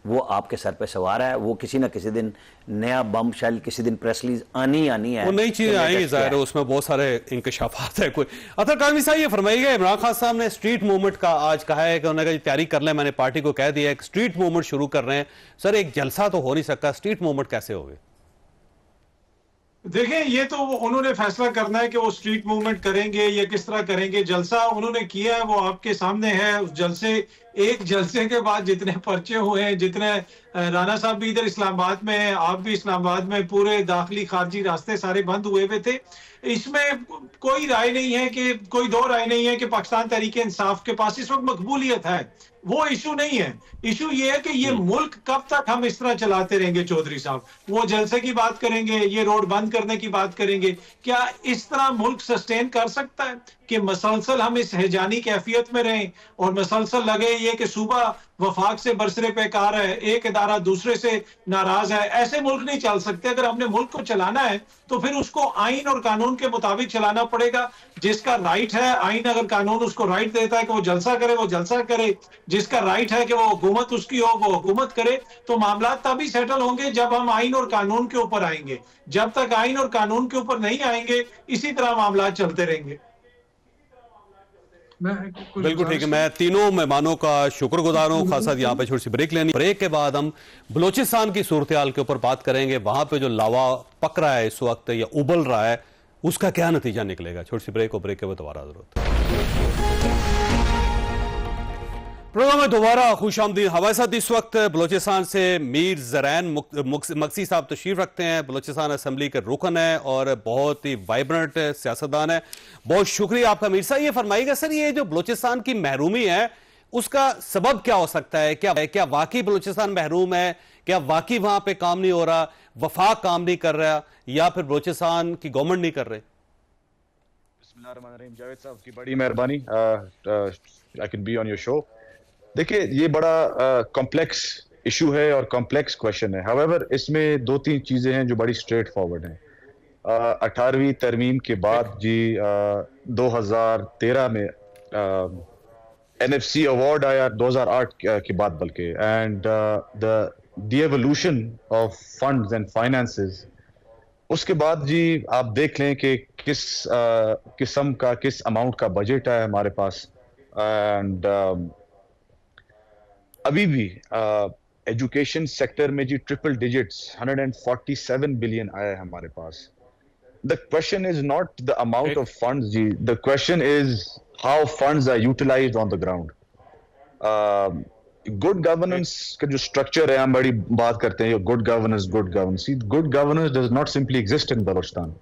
वो आपके सर पे सवार है, वो किसी ना किसी दिन नया बम शेल, किसी दिन प्रेस रिलीज आनी है, वो नई चीजें आएंगी, जाहिर है उसमें बहुत सारे इंकशाफात है। कोई अतर काज़मी साहब ये फरमाइएगा, इमरान खान साहब ने स्ट्रीट मूवमेंट का आज कहा है कि उन्होंने तैयारी कर लें, मैंने पार्टी को कह दिया है स्ट्रीट मूवमेंट शुरू कर रहे हैं। सर एक जलसा तो हो नहीं सकता, स्ट्रीट मूवमेंट कैसे होगी? देखें, ये तो उन्होंने फैसला करना है कि वो स्ट्रीट मूवमेंट करेंगे या किस तरह करेंगे। जलसा उन्होंने किया है, वो आपके सामने है। उस जलसे, एक जलसे के बाद जितने पर्चे हुए हैं, जितने, राना साहब भी इधर इस्लामाबाद में है, आप भी इस्लामाबाद में, पूरे दाखिली खारजी रास्ते सारे बंद हुए हुए थे। इसमें कोई राय नहीं है कि, कोई दो राय नहीं है कि पाकिस्तान तहरीक इंसाफ के पास इस वक्त मकबूलियत है। वो इशू नहीं है। इशू ये है कि ये मुल्क कब तक हम इस तरह चलाते रहेंगे। चौधरी साहब वो जलसे की बात करेंगे, ये रोड बंद करने की बात करेंगे, क्या इस तरह मुल्क सस्टेन कर सकता है कि मसलसल हम इस हैजानी कैफियत में रहें और मसलसल लगे ये कि सूबा वफाक से बरसरे पेकार है, एक इदारा दूसरे से नाराज है, ऐसे मुल्क नहीं चल सकते। अगर हमने मुल्क को चलाना है तो फिर उसको आइन और कानून के मुताबिक चलाना पड़ेगा। जिसका राइट है, आइन अगर कानून उसको राइट देता है कि वो जलसा करे, वो जलसा करे। जिसका राइट है कि वो हुकूमत उसकी हो, वो हुकूमत करे। तो मामला तभी सेटल होंगे जब हम आइन और कानून के ऊपर आएंगे। जब तक आइन और कानून के ऊपर नहीं आएंगे, इसी तरह मामला चलते रहेंगे। बिल्कुल ठीक है। मैं तीनों मेहमानों का शुक्रगुजार हूं। खासा यहाँ पे छोटी सी ब्रेक लेनी। ब्रेक के बाद हम बलूचिस्तान की सूरत हाल के ऊपर बात करेंगे। वहां पे जो लावा पक रहा है इस वक्त या उबल रहा है, उसका क्या नतीजा निकलेगा। छोटी सी ब्रेक और ब्रेक के बाद दोबारा जरूरत। प्रोग्राम में दोबारा खुशामदीद। हमारे साथ इस वक्त बलूचिस्तान से मीर ज़रैन मक्सी साहब तशरीफ रखते हैं। बलूचिस्तान असम्बली के रुकन है और बहुत ही वाइब्रेंट सियासतदान है। बहुत शुक्रिया आपका मीर साहब। ये फरमाइएगा सर, ये जो बलूचिस्तान की महरूमी है उसका सबब क्या हो सकता है? क्या वाकई बलूचिस्तान महरूम है? क्या वाकई वहां पे काम नहीं हो रहा, वफाक काम नहीं कर रहा, या फिर बलूचिस्तान की गवर्नमेंट नहीं कर रहे? बिस्मिल्लाहिर्रहमानिर्रहीम। जावेद साहब की बड़ी मेहरबानी, I can be on your show. देखिए, ये बड़ा कॉम्प्लेक्स इशू है और कॉम्प्लेक्स क्वेश्चन है। हाउएवर इसमें दो तीन चीजें हैं जो बड़ी स्ट्रेट फॉरवर्ड हैं। 18वीं तरमीम के बाद जी 2013 में NFC अवार्ड आया, 2008 के बाद बल्कि, and the evolution of funds and finances. उसके बाद जी आप देख लें कि किस किस्म का, किस अमाउंट का बजट है हमारे पास। एंड अभी भी एजुकेशन सेक्टर में जी ट्रिपल डिजिट्स 147 बिलियन आया है हमारे पास। The question is not the amount of funds जी, the question is how funds are utilized on the ground. Good governance का जो स्ट्रक्चर है, हम बड़ी बात करते हैं good governance, good governance does not simply exist in Balochistan.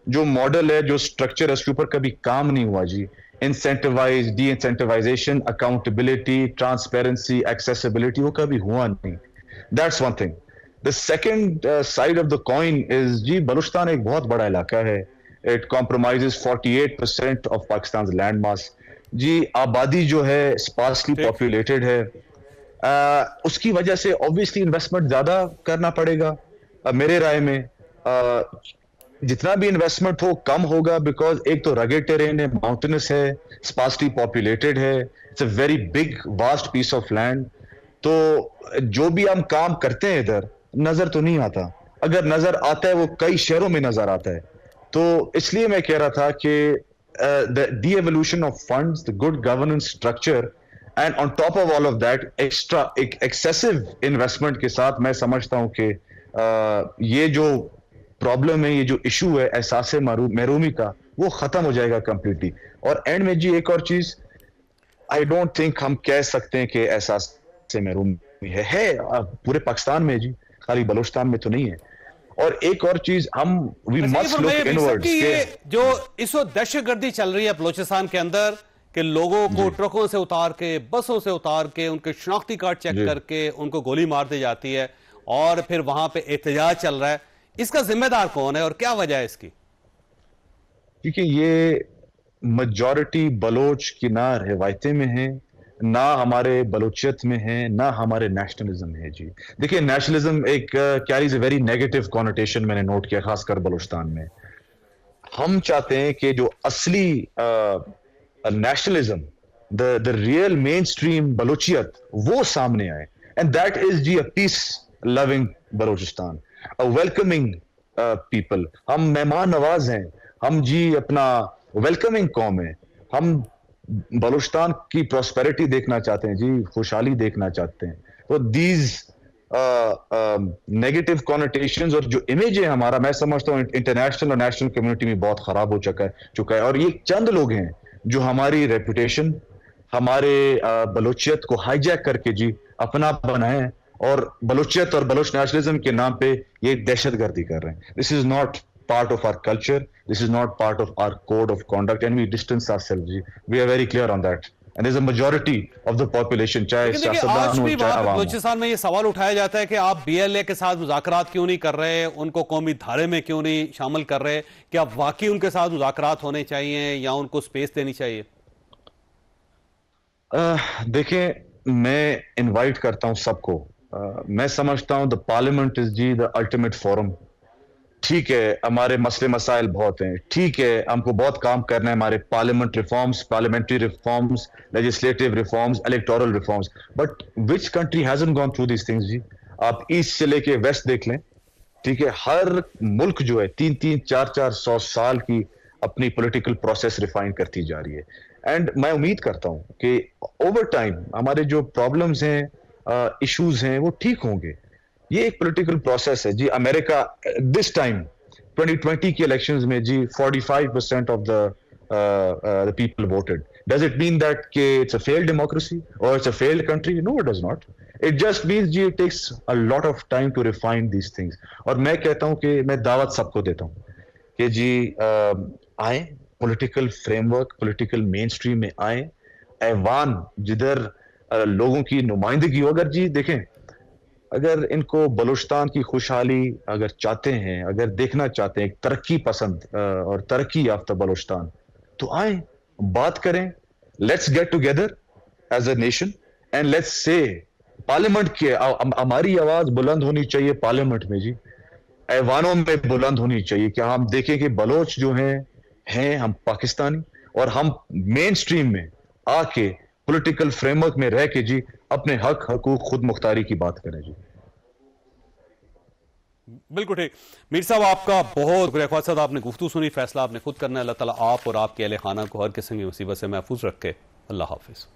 जो मॉडल है, जो स्ट्रक्चर है, उसके ऊपर कभी काम नहीं हुआ जी। Incentivize, de incentivization, accountability, transparency, accessibility, वो कभी हुआ नहीं। That's one thing. The second side of the coin is जी बलूचिस्तान एक बहुत बड़ा इलाका है। It compromises 48% of Pakistan land mass. जी आबादी जो है स्पार्सली पॉपुलेटेड है। उसकी वजह से ऑब्वियसली इन्वेस्टमेंट ज्यादा करना पड़ेगा। मेरे राय में जितना भी इन्वेस्टमेंट हो कम होगा, बिकॉज एक तो रगेड टेरेन है, माउंटेनस है, स्पार्सली पॉपुलेटेड है, it's a very big vast piece of land. तो जो भी हम काम करते हैं इधर नजर तो नहीं आता, अगर नजर आता है वो कई शहरों में नजर आता है। तो इसलिए मैं कह रहा था कि the de-evolution of funds, the good governance structure, and on top of all of that, excessive investment के साथ मैं समझता हूं कि ये जो प्रॉब्लम है, ये जो इशू है एहसास महरूमी का, वो खत्म हो जाएगा कंप्लीटली। और एंड में जी एक और चीज, आई डोंट थिंक हम कह सकते हैं कि एहसास महरूमी है पूरे पाकिस्तान में जी, खाली बलूचिस्तान में तो नहीं है। और एक और चीज, हम वी मस्ट लुक इनवर्ड्स कि जो इस वक्त दहशतगर्दी चल रही है बलूचिस्तान के अंदर, कि लोगों को ट्रकों से उतार के, बसों से उतार के, उनके शनाख्ती कार्ड चेक करके उनको गोली मार दी जाती है, और फिर वहां पे एहतजाज चल रहा है, इसका जिम्मेदार कौन है और क्या वजह है इसकी? क्योंकि ये मेजॉरिटी बलोच की ना रिवायतें में है, ना हमारे बलूचियत में है, ना हमारे नेशनलिज्म में है जी। देखिए, नेशनलिज्म एक carries a very negative connotation, मैंने नोट किया खासकर बलूचिस्तान में। हम चाहते हैं कि जो असली nationalism, the real main stream बलूचियत, वो सामने आए। एंड दैट इज जी a peace loving Balochistan, a welcoming people. हम मेहमान नवाज हैं, हम जी अपना वेलकमिंग कौम है। हम बलूचिस्तान की प्रॉस्पेरिटी देखना चाहते हैं जी, खुशहाली देखना चाहते हैं। तो दीज नेगेटिव कॉनोटेशंस और जो इमेज है हमारा, मैं समझता हूँ इंटरनेशनल और नेशनल कम्युनिटी में बहुत खराब हो चुका है। और ये चंद लोग हैं जो हमारी रेपुटेशन, हमारे बलूचियत को हाईजैक करके जी अपना बनाए, और बलूचियत और बलूच नेशनलिज्म के नाम पे ये दहशतगर्दी कर रहे हैं। This is not part of our culture, this is not part of our code of conduct, and we distance ourselves. We are very clear on that, and there's a majority of the population, चाहे सियासतदान हो चाहे आवाम हो। बलूचिस्तान में ये सवाल उठाया जाता है कि आप BLA के साथ मुज़ाकरात क्यों नहीं कर रहे, उनको कौमी धारे में क्यों नहीं शामिल कर रहे? क्या वाकई उनके साथ मुज़ाकरात होने चाहिए या उनको स्पेस देनी चाहिए? देखें, मैं इनवाइट करता हूं सबको। मैं समझता हूं द पार्लियामेंट इज जी द अल्टीमेट फोरम। ठीक है, हमारे मसले मसाइल बहुत हैं, ठीक है, हमको बहुत काम करना है, हमारे parliamentary reforms, legislative reforms, electoral reforms, but which country hasn't gone through these things जी? आप ईस्ट से लेके वेस्ट देख लें, ठीक है, हर मुल्क जो है 3-3, 4-4, 100 साल की अपनी पॉलिटिकल प्रोसेस रिफाइन करती जा रही है। एंड मैं उम्मीद करता हूं कि ओवर टाइम हमारे जो प्रॉब्लम्स हैं, इश्यूज हैं, वो ठीक होंगे। ये एक पॉलिटिकल प्रोसेस है जी। अमेरिका दिस टाइम 2020 के इलेक्शंस में जी 45% of the people voted. Does it mean that कि इट्स अ फेल्ड डेमोक्रेसी और it's a failed country? No, it does not. It just means जी it takes a lot of time to refine these things. और मैं कहता हूं कि मैं दावत सबको देता हूं कि जी आए, political framework, political main stream में आए, ऐवान जिधर लोगों की नुमाइंदगी हो। अगर जी देखें, अगर इनको बलूचिस्तान की खुशहाली अगर चाहते हैं, अगर देखना चाहते हैं एक तरक्की पसंद और तरक्की याफ्ता बलूचिस्तान, तो आए, बात करें, let's get together as a nation and let's say parliament के हमारी आवाज बुलंद होनी चाहिए पार्लियामेंट में जी, ऐवानों में बुलंद होनी चाहिए कि हम देखें कि बलोच जो हैं हम पाकिस्तानी, और हम मेन स्ट्रीम में आके पॉलिटिकल फ्रेमवर्क में रह के जी अपने हक हकूक खुद मुख्तारी की बात करें जी। बिल्कुल ठीक। मीर साहब, आपका बहुत शुक्रिया। ख्वाजा साहब, आपने गुफ्तगू सुनी, फैसला आपने खुद करना है। अल्लाह ताला आप और आपके अहले खाना को हर किस्म की मुसीबत से महफूज रखे। अल्लाह हाफिज।